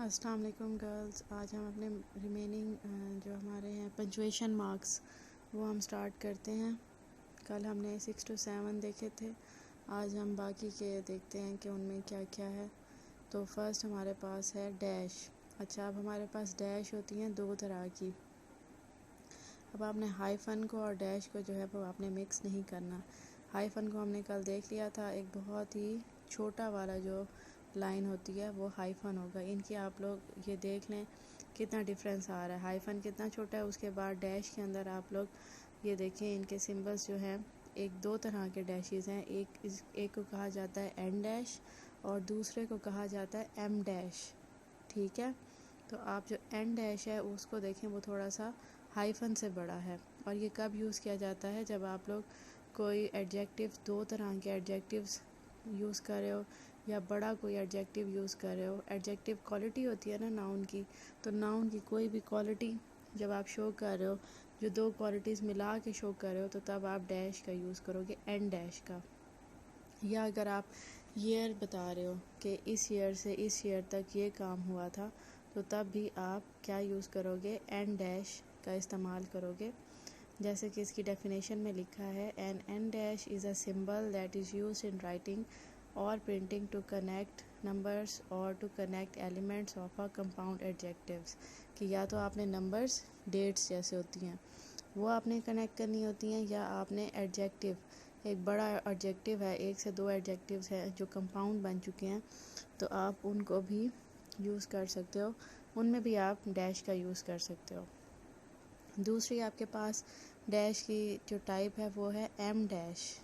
अस्सलाम वालेकुम गर्ल्स। आज हम अपने रिमेनिंग जो हमारे हैं पंचुएशन मार्क्स वो हम स्टार्ट करते हैं। कल हमने 6 to 7 देखे थे, आज हम बाकी के देखते हैं कि उनमें क्या क्या है। तो फर्स्ट हमारे पास है डैश। अच्छा, अब हमारे पास डैश होती हैं दो तरह की। अब आपने हाइफन को और डैश को जो है वो आपने मिक्स नहीं करना। हाइफन को हमने कल देख लिया था, एक बहुत ही छोटा वाला जो लाइन होती है वो हाइफन होगा। इनकी आप लोग ये देख लें कितना डिफरेंस आ रहा है। हाइफन कितना छोटा है, उसके बाद डैश के अंदर आप लोग ये देखें इनके सिंबल्स जो हैं, एक दो तरह के डैशेस हैं। एक को कहा जाता है एन डैश और दूसरे को कहा जाता है एम डैश। ठीक है, तो आप जो एन डैश है उसको देखें, वो थोड़ा सा हाइफन से बड़ा है। और ये कब यूज़ किया जाता है, जब आप लोग कोई एडजेक्टिव, दो तरह के एडजेक्टिव्स यूज़ कर रहे हो या बड़ा कोई एडजेक्टिव यूज़ कर रहे हो। एडजेक्टिव क्वालिटी होती है ना नाउन की, तो नाउन की कोई भी क्वालिटी जब आप शो कर रहे हो, जो दो क्वालिटीज़ मिला के शो कर रहे हो, तो तब आप डैश का यूज़ करोगे, एन डैश का। या अगर आप ईयर बता रहे हो कि इस ईयर से इस ईयर तक ये काम हुआ था, तो तब भी आप क्या यूज़ करोगे, एन डैश का इस्तेमाल करोगे। जैसे कि इसकी डेफिनेशन में लिखा है, an en dash is a symbol that is used in writing और प्रिंटिंग टू कनेक्ट नंबर्स और to connect elements of a compound adjectives. कि या तो आपने नंबर्स, डेट्स जैसे होती हैं वो आपने कनेक्ट करनी होती हैं, या आपने एडजेक्टिव, एक बड़ा एडजेक्टिव है, एक से दो एडजेक्टिव्स हैं जो कंपाउंड बन चुके हैं, तो आप उनको भी यूज़ कर सकते हो, उनमें भी आप डैश का यूज़ कर सकते हो। दूसरी आपके पास डैश की जो टाइप है वो है एम डैश।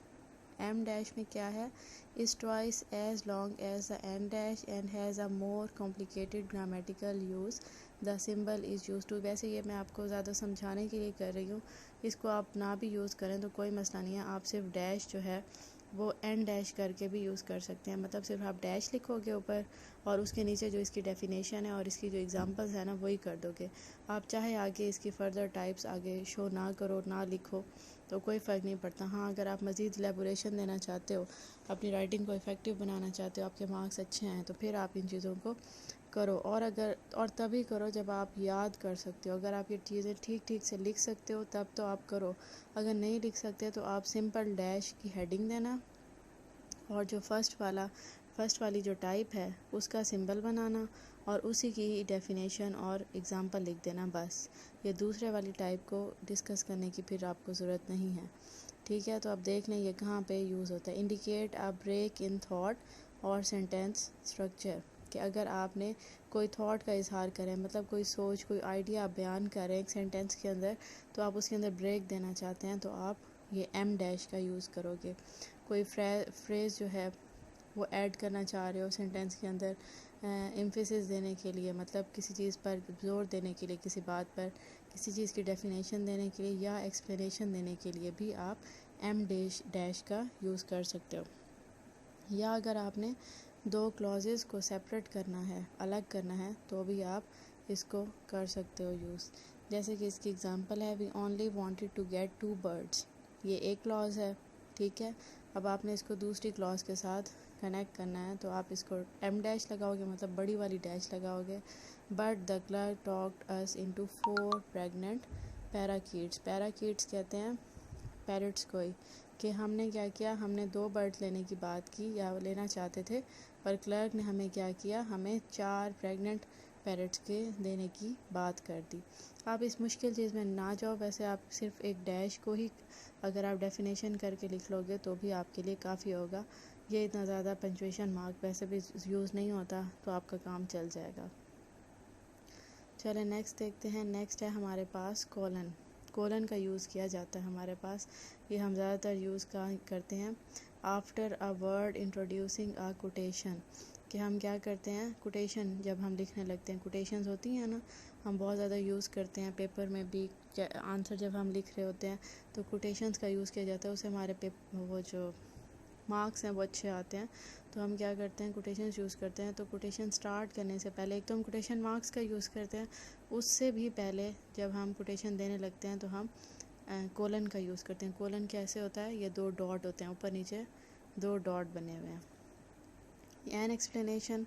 एम डैश में क्या है, is twice as long as the en dash and has a more complicated grammatical use, the symbol is use to. वैसे ये मैं आपको ज़्यादा समझाने के लिए कर रही हूँ, इसको आप ना भी यूज़ करें तो कोई मसला नहीं है। आप सिर्फ डैश जो है वो एन डैश करके भी यूज़ कर सकते हैं, मतलब सिर्फ आप डैश लिखोगे ऊपर और उसके नीचे जो इसकी डेफिनेशन है और इसकी जो एग्जांपल्स है ना वही कर दोगे। आप चाहे आगे इसकी फ़र्दर टाइप्स आगे शो ना करो, ना लिखो, तो कोई फ़र्क नहीं पड़ता। हाँ, अगर आप मज़ीद एलेबोरेशन देना चाहते हो, अपनी राइटिंग को इफ़ेक्टिव बनाना चाहते हो, आपके मार्क्स अच्छे हैं, तो फिर आप इन चीज़ों को करो। और तभी करो जब आप याद कर सकते हो। अगर आप ये चीज़ें ठीक ठीक से लिख सकते हो तब तो आप करो, अगर नहीं लिख सकते तो आप सिंपल डैश की हेडिंग देना और जो फर्स्ट वाली जो टाइप है उसका सिंबल बनाना और उसी की डेफिनेशन और एग्जांपल लिख देना, बस। ये दूसरे वाली टाइप को डिस्कस करने की फिर आपको ज़रूरत नहीं है। ठीक है, तो अब देख लें ये कहाँ पे यूज़ होता है। Indicate a break in thought और सेंटेंस स्ट्रक्चर, कि अगर आपने कोई थॉट का इजहार करें, मतलब कोई सोच, कोई आइडिया आप बयान करें एक सेंटेंस के अंदर, तो आप उसके अंदर ब्रेक देना चाहते हैं, तो आप ये एम डैश का यूज़ करोगे। कोई फ्रेज़ जो है वो ऐड करना चाह रहे हो सेंटेंस के अंदर, एम्फेसिस देने के लिए, मतलब किसी चीज़ पर जोर देने के लिए, किसी बात पर किसी चीज़ की डेफिनेशन देने के लिए या एक्सप्लेनेशन देने के लिए भी आप एम डैश का यूज़ कर सकते हो। या अगर आपने दो क्लॉजेज़ को सेपरेट करना है, अलग करना है, तो भी आप इसको कर सकते हो यूज़। जैसे कि इसकी एग्जांपल है, we only wanted to get 2 birds. ये एक क्लॉज है, ठीक है। अब आपने इसको दूसरी क्लॉज के साथ कनेक्ट करना है, तो आप इसको एम डैश लगाओगे, मतलब बड़ी वाली डैश लगाओगे। But the clerk talked us into 4 pregnant parakeets. Parakeets कहते हैं पैरट्स को ही, कि हमने क्या किया, हमने 2 बर्ड लेने की बात की या लेना चाहते थे, पर क्लर्क ने हमें क्या किया, हमें 4 प्रेग्नेंट पैरट्स के देने की बात कर दी। आप इस मुश्किल चीज़ में ना जाओ, वैसे आप सिर्फ एक डैश को ही अगर आप डेफिनेशन करके लिख लोगे तो भी आपके लिए काफ़ी होगा। ये इतना ज़्यादा पंचुएशन मार्क वैसे भी यूज़ नहीं होता, तो आपका काम चल जाएगा। चलें नेक्स्ट देखते हैं। नेक्स्ट है हमारे पास कोलन। कोलन का यूज़ किया जाता है हमारे पास, ये हम ज़्यादातर यूज़ करते हैं after a word introducing a quotation. कि हम क्या करते हैं, कोटेशन जब हम लिखने लगते हैं, कोटेशंस होती हैं ना, हम बहुत ज़्यादा यूज़ करते हैं पेपर में भी। आंसर जब हम लिख रहे होते हैं तो कोटेशंस का यूज़ किया जाता है, उससे हमारे वो जो मार्क्स हैं वो अच्छे आते हैं। तो हम क्या करते हैं, कोटेशन यूज़ करते हैं। तो कोटेशन स्टार्ट करने से पहले एक तो हम कोटेशन मार्क्स का यूज़ करते हैं, उससे भी पहले जब हम कोटेशन देने लगते हैं तो हम कोलन का यूज़ करते हैं। कोलन कैसे होता है, ये 2 डॉट होते हैं, ऊपर नीचे 2 डॉट बने हुए हैं। एन एक्सप्लेनेशन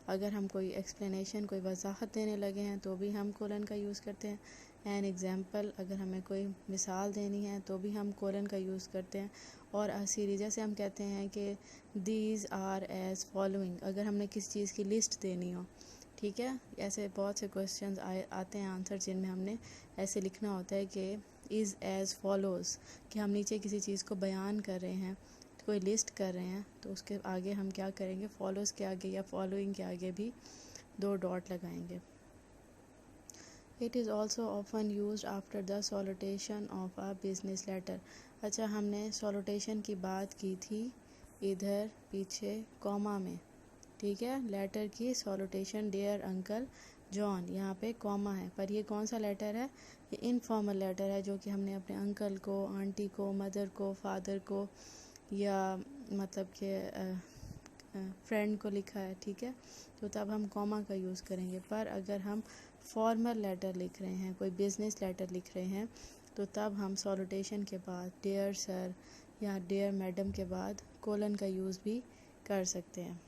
अगर हम कोई एक्सप्लेनेशन, कोई वजाहत देने लगे हैं तो भी हम कोलन का यूज़ करते हैं। एन एग्ज़ाम्पल, अगर हमें कोई मिसाल देनी है तो भी हम कोलन का यूज़ करते हैं। और सीरीज जैसे हम कहते हैं कि दीज आर एज़ फॉलोइंग, अगर हमने किसी चीज़ की लिस्ट देनी हो, ठीक है। ऐसे बहुत से क्वेश्चंस आते हैं आंसर जिनमें हमने ऐसे लिखना होता है कि इज़ एज़ फॉलोज़, कि हम नीचे किसी चीज़ को बयान कर रहे हैं, कोई लिस्ट कर रहे हैं, तो उसके आगे हम क्या करेंगे, फॉलोज़ के आगे या फॉलोइंग के आगे भी 2 डॉट लगाएंगे। It is also often use after the salutation of a business letter. अच्छा, हमने सॉलिटेशन की बात की थी इधर पीछे कॉमा में, ठीक है। लेटर की सॉलिटेशन डियर अंकल जॉन, यहाँ पे कॉमा है, पर ये कौन सा लेटर है, ये इनफॉर्मल लेटर है जो कि हमने अपने अंकल को, आंटी को, मदर को, फादर को या मतलब कि फ्रेंड को लिखा है, ठीक है। तो तब हम कॉमा का यूज़ करेंगे। पर अगर हम फॉर्मल लेटर लिख रहे हैं, कोई बिज़नेस लेटर लिख रहे हैं, तो तब हम सॉलिटेशन के बाद डियर सर या डियर मैडम के बाद कोलन का यूज़ भी कर सकते हैं।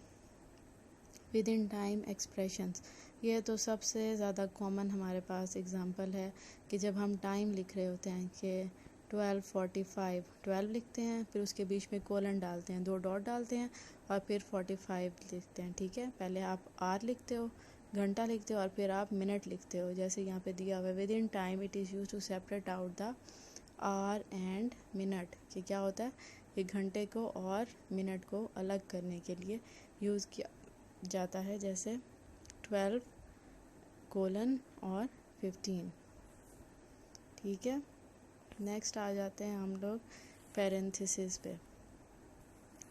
विद इन टाइम एक्सप्रेशंस, ये तो सबसे ज़्यादा कॉमन हमारे पास एग्जांपल है कि जब हम टाइम लिख रहे होते हैं कि 12:45, 12 लिखते हैं, फिर उसके बीच में कोलन डालते हैं, 2 डॉट डालते हैं और फिर 45 लिखते हैं, ठीक है। पहले आप आर लिखते हो, घंटा लिखते हो, और फिर आप मिनट लिखते हो। जैसे यहाँ पे दिया हुआ है, within time it is use to separate out the hour and minute, कि क्या होता है, एक घंटे को और मिनट को अलग करने के लिए यूज़ किया जाता है। जैसे 12 कोलन और 15, ठीक है। नेक्स्ट आ जाते हैं हम लोग पैरेंथेसिस पे।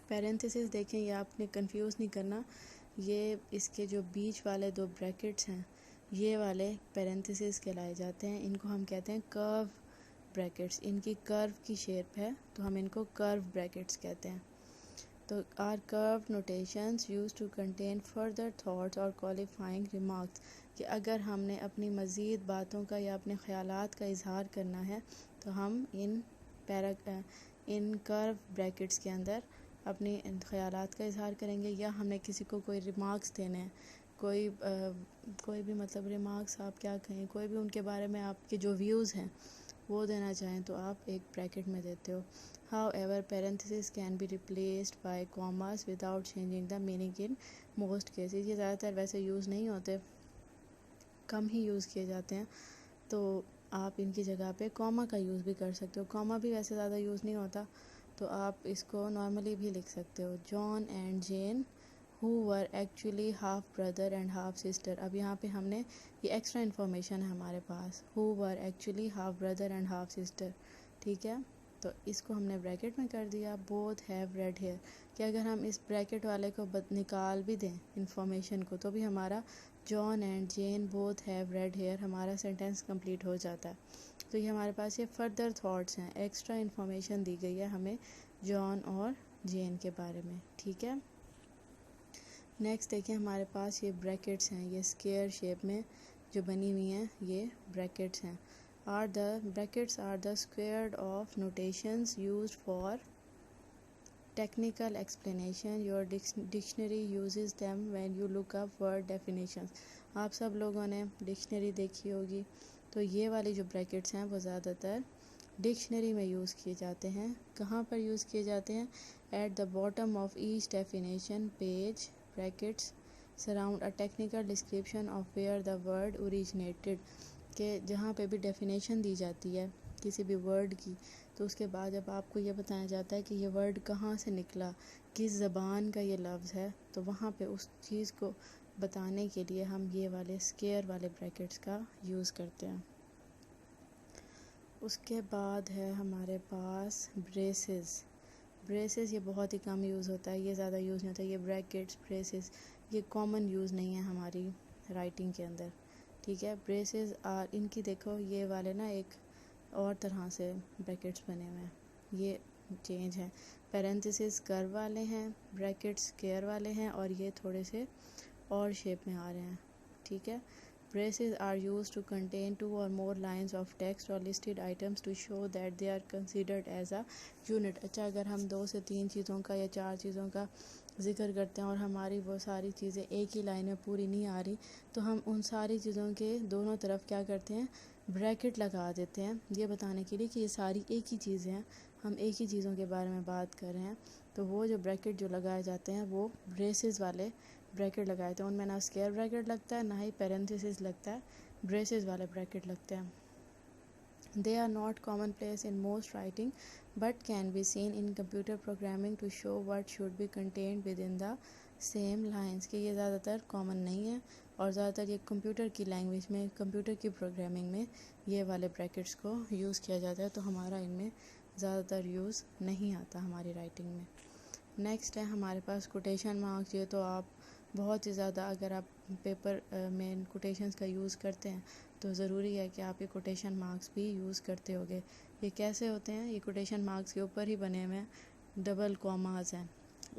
पैरेंथेसिस देखें, ये आपने कंफ्यूज नहीं करना, ये इसके जो बीच वाले 2 ब्रैकेट्स हैं, ये वाले पैरेंथेसिस कहलाए जाते हैं। इनको हम कहते हैं कर्व ब्रैकेट्स। इनकी कर्व की शेप है तो हम इनको कर्व ब्रैकेट्स कहते हैं। तो are curve notations use to contain further thoughts और क्वालिफाइंग रिमार्क्स, कि अगर हमने अपनी मज़ीद बातों का या अपने ख़यालात का इजहार करना है तो हम इन कर्व ब्रैकेट्स के अंदर अपने ख़यालात का इजहार करेंगे। या हमने किसी को कोई रिमार्क्स देने हैं, कोई भी मतलब रिमार्क्स आप क्या कहें, कोई भी उनके बारे में आपके जो व्यूज़ हैं वो देना चाहें तो आप एक ब्रैकेट में देते हो। However, parentheses can be replaced by commas without changing the meaning in most cases। ये ज़्यादातर वैसे यूज़ नहीं होते, कम ही यूज़ किए जाते हैं, तो आप इनकी जगह पे कॉमा का यूज़ भी कर सकते हो। कॉमा भी वैसे ज़्यादा यूज़ नहीं होता, तो आप इसको नॉर्मली भी लिख सकते हो। John and Jane who were actually half brother and half sister. अब यहाँ पे हमने ये एक्स्ट्रा इन्फॉर्मेशन है हमारे पास, who were actually half brother and half sister, ठीक है। तो इसको हमने ब्रैकेट में कर दिया। बोथ हैव रेड हेयर, कि अगर हम इस ब्रैकेट वाले को निकाल भी दें इन्फॉर्मेशन को, तो भी हमारा John and Jane both have red hair, हमारा सेंटेंस कंप्लीट हो जाता है। तो ये हमारे पास ये फर्दर थॉट्स हैं, एक्स्ट्रा इन्फॉर्मेशन दी गई है हमें जॉन और जेन के बारे में, ठीक है। नेक्स्ट देखिए, हमारे पास ये ब्रैकेट्स हैं, ये स्क्वायर शेप में जो बनी हुई हैं ये ब्रैकेट्स हैं। Brackets are the squared of notations used for technical explanation. Your dictionary uses them when you look up word definitions। आप सब लोगों ने डिक्शनरी देखी होगी, तो ये वाली जो ब्रैकेट्स हैं वो ज़्यादातर डिक्शनरी में यूज़ किए जाते हैं। कहाँ पर यूज़ किए जाते हैं, at the bottom of each definition page brackets surround a technical description of where the word originated, कि जहाँ पे भी डेफिनेशन दी जाती है किसी भी वर्ड की, तो उसके बाद जब आपको ये बताया जाता है कि ये वर्ड कहाँ से निकला, किस ज़बान का ये लफ्ज़ है, तो वहाँ पे उस चीज़ को बताने के लिए हम ये वाले स्क्वायर वाले ब्रैकेट्स का यूज़ करते हैं। उसके बाद है हमारे पास ब्रेसेस। ब्रेसेस ये बहुत ही कम यूज़ होता है, ये ज़्यादा यूज़ नहीं होता। ये ब्रैकेट्स, ब्रेसेस ये कॉमन यूज़ नहीं है हमारी राइटिंग के अंदर, ठीक है। ब्रेसेस आर, इनकी देखो ये वाले ना एक और तरह से ब्रैकेट्स बने हुए हैं, ये चेंज है। पैरेंथेसिस कर्व वाले हैं, ब्रैकेट्स स्क्वायर वाले हैं, और ये थोड़े से और शेप में आ रहे हैं, ठीक है। Braces are used to contain 2 or more lines of text or listed items to show that they are considered as a unit। अच्छा, अगर हम 2 से 3 चीज़ों का या 4 चीज़ों का ज़िक्र करते हैं और हमारी वो सारी चीज़ें एक ही लाइन में पूरी नहीं आ रही, तो हम उन सारी चीज़ों के दोनों तरफ क्या करते हैं, ब्रैकेट लगा देते हैं, ये बताने के लिए कि ये सारी एक ही चीज़ें हैं, हम एक ही चीज़ों के बारे में बात कर रहे हैं। तो वो जो ब्रैकेट जो लगाए जाते हैं वो ब्रेसेस वाले ब्रैकेट लगाए थे, उनमें ना स्क्वायर ब्रैकेट लगता है ना ही पैरेंथेसिस लगता है, ब्रेसेस वाले ब्रैकेट लगते हैं। They are not commonplace in most writing but can be seen in computer programming to show what should be contained within the same lines। कि ये ज़्यादातर कॉमन नहीं है और ज़्यादातर ये कंप्यूटर की लैंग्वेज में, कंप्यूटर की प्रोग्रामिंग में ये वाले ब्रैकेट्स को यूज़ किया जाता है, तो हमारा इनमें ज़्यादातर यूज़ नहीं आता हमारी राइटिंग में। नेक्स्ट है हमारे पास कोटेशन मार्क्स। ये तो आप बहुत ही ज़्यादा, अगर आप पेपर में कोटेशंस का यूज़ करते हैं तो ज़रूरी है कि आप ये कोटेशन मार्क्स भी यूज़ करते होगे। ये कैसे होते हैं, ये कोटेशन मार्क्स के ऊपर ही बने हुए हैं, डबल कॉमास हैं।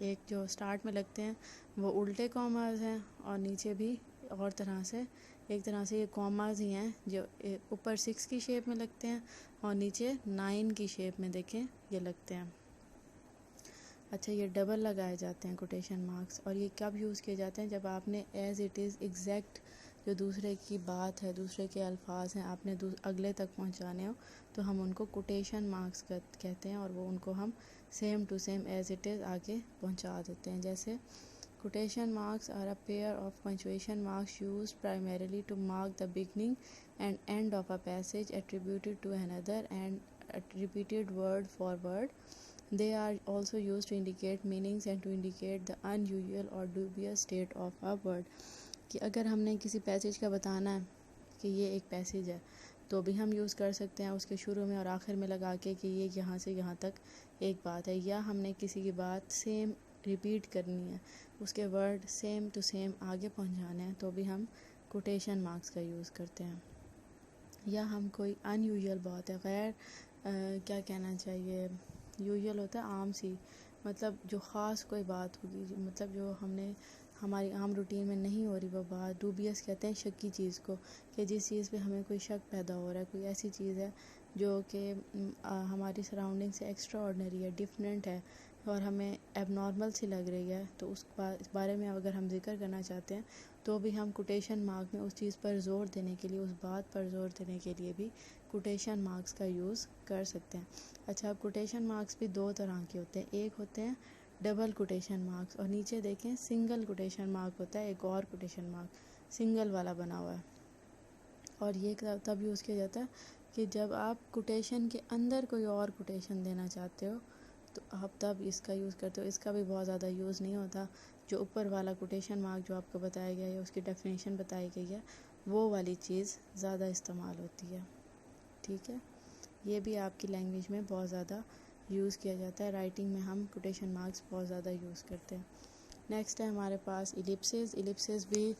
एक जो स्टार्ट में लगते हैं वो उल्टे कॉमास हैं और नीचे भी और तरह से, एक तरह से ये कॉमास ही हैं जो ऊपर 6 की शेप में लगते हैं और नीचे 9 की शेप में देखें ये लगते हैं। अच्छा, ये डबल लगाए जाते हैं कोटेशन मार्क्स, और ये कब यूज़ किए जाते हैं, जब आपने एज़ इट इज़ एग्जैक्ट जो दूसरे की बात है, दूसरे के अल्फाज हैं, आपने अगले तक पहुंचाने हो तो हम उनको कोटेशन मार्क्स कहते हैं, और वो उनको हम same to same as it is आगे पहुंचा देते हैं। जैसे quotation marks are a pair of punctuation marks used primarily to mark the beginning and end of a passage attributed to another and repeated word for word. They are also used to indicate meanings and to indicate the unusual or dubious state of a word। कि अगर हमने किसी passage का बताना है कि ये एक पैसेज है तो भी हम यूज़ कर सकते हैं उसके शुरू में और आखिर में लगा के कि ये यहाँ से यहाँ तक एक बात है, या हमने किसी की बात सेम रिपीट करनी है, उसके वर्ड सेम टू सेम आगे पहुँचाने हैं, तो भी हम कोटेशन मार्क्स का यूज़ करते हैं। या हम कोई अनयूजुअल बात है, गैर क्या कहना चाहिए, यूजुअल होता है आम सी, मतलब जो ख़ास कोई बात होगी, मतलब जो हमने हमारी आम रूटीन में नहीं हो रही वो बात। डूबियस कहते हैं शक की चीज़ को, कि जिस चीज़ पे हमें कोई शक पैदा हो रहा है, कोई ऐसी चीज़ है जो कि हमारी सराउंडिंग से एक्स्ट्रा ऑर्डनरी है, डिफरेंट है और हमें एबनॉर्मल सी लग रही है, तो उस बारे में अगर हम जिक्र करना चाहते हैं तो भी हम कोटेशन मार्क में उस चीज़ पर ज़ोर देने के लिए, उस बात पर ज़ोर देने के लिए भी कोटेशन मार्क्स का यूज़ कर सकते हैं। अच्छा, कोटेशन मार्क्स भी दो तरह के होते हैं, एक होते हैं डबल कोटेशन मार्क्स और नीचे देखें सिंगल कोटेशन मार्क होता है, एक और कोटेशन मार्क सिंगल वाला बना हुआ है। और ये तब यूज़ किया जाता है कि जब आप कोटेशन के अंदर कोई और कोटेशन देना चाहते हो तो आप तब इसका यूज़ करते हो। इसका भी बहुत ज़्यादा यूज़ नहीं होता, जो ऊपर वाला कोटेशन मार्क जो आपको बताया गया है, उसकी डेफिनेशन बताई गई है, वो वाली चीज़ ज़्यादा इस्तेमाल होती है। ठीक है, ये भी आपकी लैंग्वेज में बहुत ज़्यादा यूज़ किया जाता है। राइटिंग में हम कोटेशन मार्क्स बहुत ज़्यादा यूज़ करते हैं। नेक्स्ट है हमारे पास इलिप्सिस। इलिप्सिस भी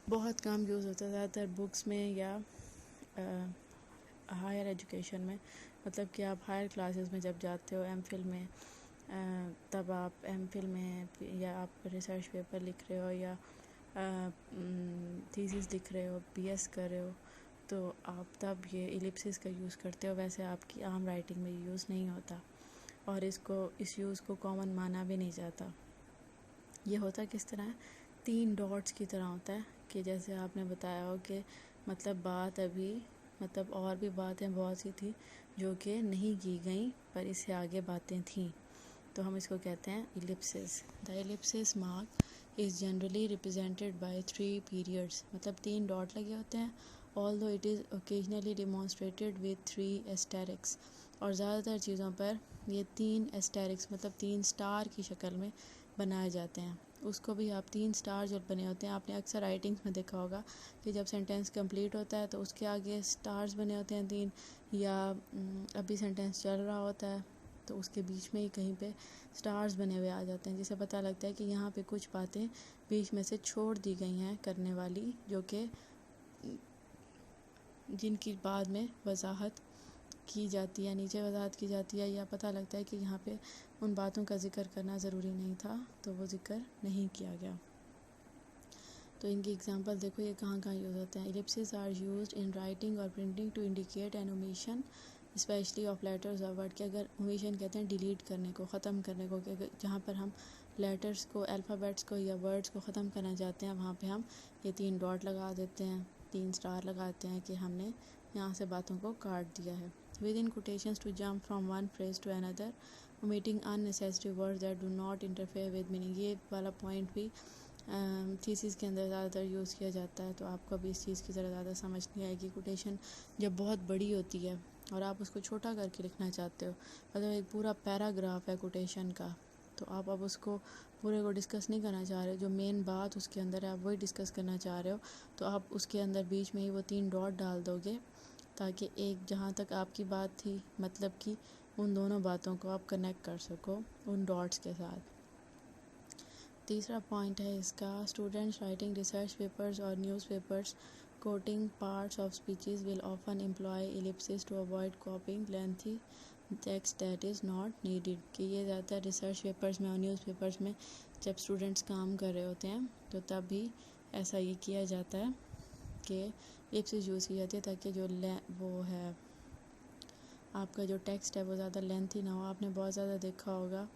बहुत कम यूज़ होता है, ज़्यादातर बुक्स में या हायर एजुकेशन में, मतलब कि आप हायर क्लासेस में जब जाते हो एमफिल में, तब आप एमफिल में या आप रिसर्च पेपर लिख रहे हो या थीसिस लिख रहे हो, पीएस कर रहे हो, तो आप तब ये इलिप्सिस का यूज़ करते हो। वैसे आपकी आम राइटिंग में यूज़ नहीं होता और इस यूज़ को कॉमन माना भी नहीं जाता। ये होता किस तरह है, 3 डॉट्स की तरह होता है, कि जैसे आपने बताया हो कि मतलब बात अभी, मतलब और भी बातें बहुत सी थी जो कि नहीं की गई पर इससे आगे बातें थीं, तो हम इसको कहते हैं ellipsis. The ellipsis mark is generally represented by 3 periods, मतलब 3 डॉट लगे होते हैं, although it is occasionally demonstrated with 3 asterisk, और ज़्यादातर चीज़ों पर ये 3 एस्टेरिक्स मतलब 3 स्टार की शक्ल में बनाए जाते हैं। उसको भी आप 3 स्टार जो बने होते हैं, आपने अक्सर राइटिंग्स में देखा होगा कि जब सेंटेंस कंप्लीट होता है तो उसके आगे स्टार्स बने होते हैं 3, या अभी सेंटेंस चल रहा होता है तो उसके बीच में ही कहीं पे स्टार्स बने हुए आ जाते हैं, जिससे पता लगता है कि यहाँ पे कुछ बातें बीच में से छोड़ दी गई हैं करने वाली, जो कि जिनकी बाद में वजाहत की जाती है, नीचे वजाहत की जाती है, या पता लगता है कि यहाँ पे उन बातों का जिक्र करना ज़रूरी नहीं था तो वो जिक्र नहीं किया गया। तो इनकी एग्जांपल देखो ये कहाँ कहाँ यूज़ होते हैं। Ellipsis are used in writing और printing to indicate an omission specially of letters और वर्ड, के अगर ओमिशन कहते हैं डिलीट करने को, ख़त्म करने को, कि जहाँ पर हम लेटर्स को, अल्फ़ाबेट्स को या वर्ड्स को ख़त्म करना चाहते हैं, वहाँ पे हम ये 3 डॉट लगा देते हैं, 3 स्टार लगाते हैं कि हमने यहाँ से बातों को काट दिया है। Within quotations to jump from one phrase to another, omitting unnecessary words that do not interfere with meaning। ये वाला पॉइंट भी थीसिस के अंदर ज़्यादातर यूज़ किया जाता है, तो आपको भी इस चीज़ की ज़्यादा समझ नहीं आएगी। कोटेशन जब बहुत बड़ी होती है और आप उसको छोटा करके लिखना चाहते हो, मतलब एक पूरा पैराग्राफ है कोटेशन का, तो आप अब उसको पूरे को डिस्कस नहीं करना चाह रहे हो, जो मेन बात उसके अंदर है आप वही डिस्कस करना चाह रहे हो, तो आप उसके अंदर बीच में ही वो 3 डॉट डाल दोगे, ताकि एक जहाँ तक आपकी बात थी मतलब कि उन दोनों बातों को आप कनेक्ट कर सको उन डॉट्स के साथ। तीसरा पॉइंट है इसका, स्टूडेंट्स राइटिंग रिसर्च पेपर्स और newspapers quoting parts of speeches will often employ ellipsis to avoid copying lengthy text that is not needed. कि ये ज़्यादातर रिसर्च पेपर्स में और न्यूज़पेपर्स में जब स्टूडेंट्स काम कर रहे होते हैं तो तब भी ऐसा ये किया जाता है कि इलिप्सिस यूज़ की जाती है, ताकि जो वो है आपका जो टेक्स्ट है वो ज़्यादा लेंथी ना हो। आपने बहुत ज़्यादा देखा होगा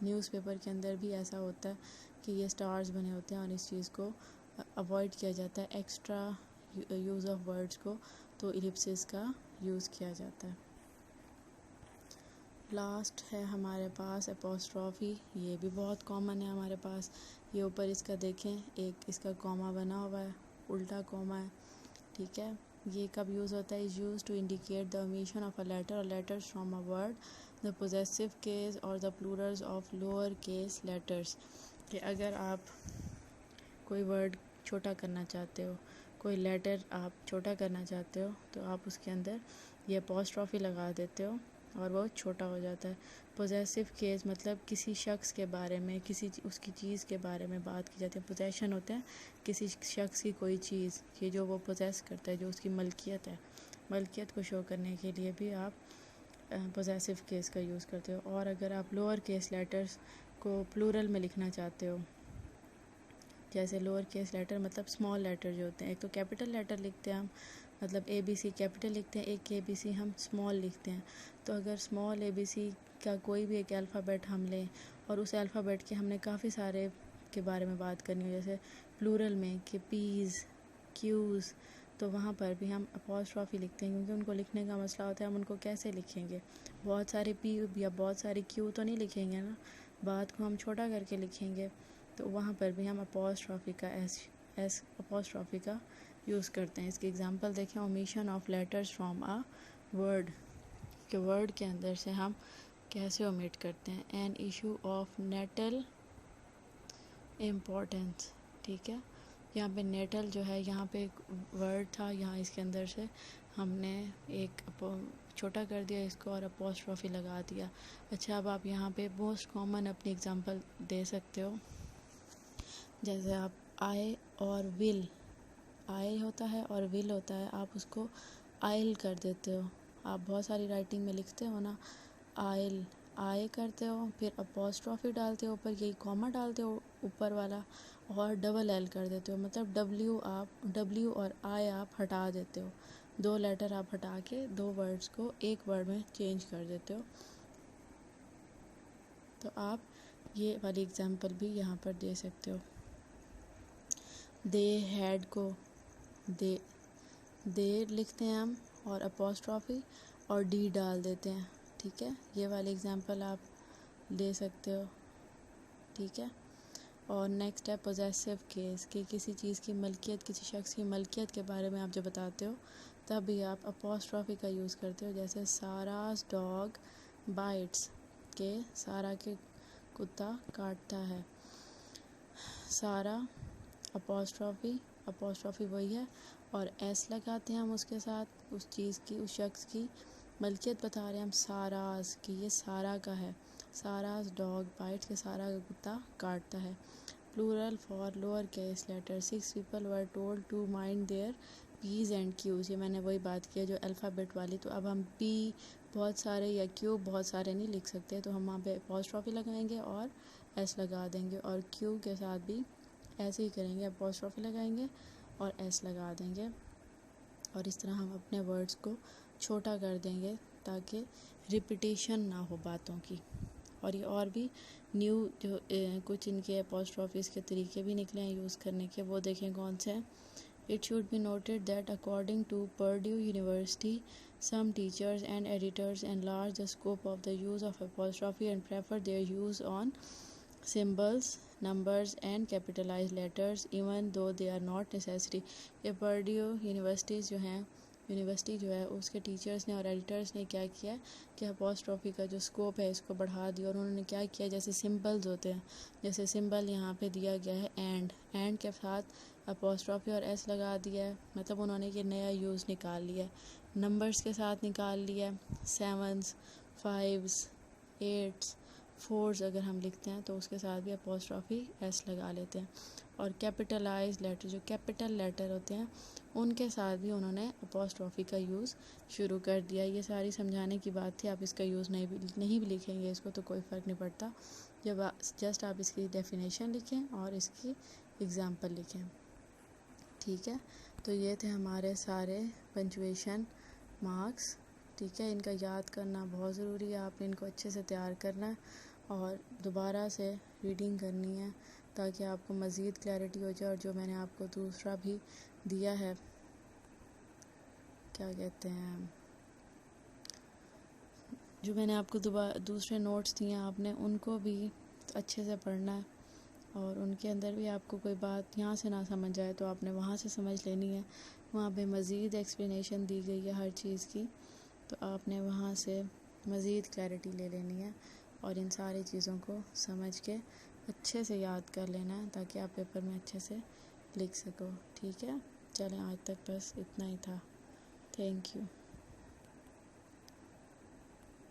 न्यूज़पेपर के अंदर भी ऐसा होता है कि ये स्टार्स बने होते हैं और इस चीज़ को अवॉइड किया जाता है, एक्स्ट्रा यूज़ ऑफ वर्ड्स को, तो इलिप्सिस का यूज़ किया जाता है। लास्ट है हमारे पास एपोस्ट्रॉफी, ये भी बहुत कॉमन है हमारे पास। ये ऊपर इसका देखें, एक इसका कॉमा बना हुआ है, उल्टा कॉमा है, ठीक है। ये कब यूज़ होता है? Is use to indicate the omission of a letter और letters from a word, the possessive case और the plurals of lower case letters. कि अगर आप कोई वर्ड छोटा करना चाहते हो, कोई लेटर आप छोटा करना चाहते हो, तो आप उसके अंदर ये अपॉस्ट्रॉफी लगा देते हो और वो छोटा हो जाता है। पोजेसिव केस मतलब किसी शख्स के बारे में, किसी उसकी चीज़ के बारे में बात की जाती है। पोजेशन होते हैं किसी शख्स की कोई चीज़ कि जो वो पोजेस करता है, जो उसकी मलकियत है। मलकियत को शो करने के लिए भी आप पोजेसिव केस का यूज़ करते हो। और अगर आप लोअर केस लेटर्स को प्लूरल में लिखना चाहते हो, जैसे लोअर केस लेटर मतलब स्मॉल लेटर जो होते हैं, एक तो कैपिटल लेटर लिखते हैं हम, मतलब ABC कैपिटल लिखते हैं, एक ABC हम स्मॉल लिखते हैं। तो अगर स्मॉल ABC का कोई भी एक अल्फ़ाबेट हम लें और उस अल्फ़ाबेट के हमने काफ़ी सारे के बारे में बात करनी हो, जैसे प्लूरल में कि पीज़, क्यूज़, तो वहाँ पर भी हम अपॉस्ट्रॉफी लिखते हैं, क्योंकि उनको लिखने का मसला होता है हम उनको कैसे लिखेंगे। बहुत सारे पी या बहुत सारे क्यू तो नहीं लिखेंगे ना, बात को हम छोटा करके लिखेंगे, तो वहाँ पर भी हम अपॉस्ट्रॉफी का एस अपॉस्ट्रॉफी का यूज़ करते हैं। इसकी एग्जांपल देखें, omission of letters from a word, के वर्ड के अंदर से हम कैसे ओमिट करते हैं। An issue of natal importance, ठीक है। यहाँ पे नेटल जो है, यहाँ पे एक वर्ड था, यहाँ इसके अंदर से हमने एक छोटा कर दिया इसको और अपॉस्ट्रॉफी लगा दिया। अच्छा, अब आप यहाँ पे मोस्ट कॉमन अपनी एग्जांपल दे सकते हो, जैसे आप आई और विल, आई होता है और विल होता है, आप उसको आइल कर देते हो। आप बहुत सारी राइटिंग में लिखते हो ना, आइल, आए करते हो, फिर अपॉस्ट्रॉफी डालते हो ऊपर, यही कॉमा डालते हो ऊपर वाला, और डबल एल कर देते हो, मतलब डब्ल्यू और आई आप हटा देते हो। 2 लेटर आप हटा के 2 वर्ड्स को एक वर्ड में चेंज कर देते हो। तो आप ये वाली एग्जांपल भी यहाँ पर दे सकते हो। दे हैड को दे लिखते हैं हम और अपॉस्ट्रॉफी और डी डाल देते हैं, ठीक है। ये वाली एग्जांपल आप दे सकते हो, ठीक है। और नेक्स्ट है पोजेसिव केस, कि किसी चीज़ की मलकियत, किसी शख्स की मलकियत के बारे में आप जब बताते हो तब भी आप अपॉस्ट्रॉफी का यूज़ करते हो। जैसे सारास डॉग बाइट्स, के सारा के कुत्ता काटता है। सारा अपॉस्ट्रॉफी वही है, और एस लगाते हैं हम उसके साथ, उस चीज़ की, उस शख्स की मलकियत बता रहे हैं हम, सारास की, ये सारा का है। सारास डॉग बाइट्स, के सारा का कुत्ता काटता है। Plural for lower case letter, 6 people were told to mind their p's and q's. ये मैंने वही बात की है जो अल्फ़ाबेट वाली। तो अब हम पी बहुत सारे या क्यू बहुत सारे नहीं लिख सकते, तो हम वहाँ पे अपॉस्ट्रॉफी लगाएंगे और एस लगा देंगे, और क्यू के साथ भी ऐसे ही करेंगे, अपॉस्ट्रॉफी लगाएंगे और एस लगा देंगे, और इस तरह हम अपने वर्ड्स को छोटा कर देंगे ताकि रिपीटेशन ना हो बातों की, और ये और भी न्यू जो कुछ इनके अपॉस्ट्रॉफीज़ के तरीके भी निकले हैं यूज़ करने के, वो देखें कौन से हैं। It should be noted that according to Purdue University, some teachers and editors enlarge the scope of the use of apostrophe and prefer their use on symbols, numbers and capitalized letters even though they are not necessary। ये Purdue university जो है उसके teachers ने और editors ने क्या किया है कि अपॉस्ट्रॉफी का जो स्कोप है इसको बढ़ा दिया, और उन्होंने क्या किया, जैसे सिंबल्स होते हैं, जैसे सिंबल यहाँ पे दिया गया है एंड के साथ अपॉस्ट्रॉफी और एस लगा दिया है, मतलब उन्होंने ये नया यूज़ निकाल लिया है। नंबर्स के साथ निकाल लिया है, 7s 5s 8s 4s अगर हम लिखते हैं तो उसके साथ भी अपॉस्ट्रॉफी एस लगा लेते हैं। और कैपिटलाइज लेटर, जो कैपिटल लेटर होते हैं उनके साथ भी उन्होंने अपॉस्ट्रॉफी का यूज़ शुरू कर दिया। ये सारी समझाने की बात थी, आप इसका यूज़ नहीं भी लिखेंगे इसको तो कोई फ़र्क नहीं पड़ता, जब जस्ट आप इसकी डेफिनेशन लिखें और इसकी एग्ज़ाम्पल लिखें, ठीक है। तो ये थे हमारे सारे पंचुएशन मार्क्स, ठीक है। इनका याद करना बहुत ज़रूरी है, आपने इनको अच्छे से तैयार करना है और दोबारा से रीडिंग करनी है ताकि आपको मज़ीद क्लैरिटी हो जाए। और जो मैंने आपको दूसरा भी दिया है, क्या कहते हैं, जो मैंने आपको दूसरे नोट्स दिए हैं आपने उनको भी अच्छे से पढ़ना है, और उनके अंदर भी आपको कोई बात यहाँ से ना समझ आए तो आपने वहाँ से समझ लेनी है। वहाँ पे मज़ीद एक्सप्लेनेशन दी गई है हर चीज़ की, तो आपने वहाँ से मज़ीद क्लैरिटी ले लेनी है और इन सारी चीज़ों को समझ के अच्छे से याद कर लेना है ताकि आप पेपर में अच्छे से लिख सको, ठीक है। चलें, आज तक बस इतना ही था। Thank you.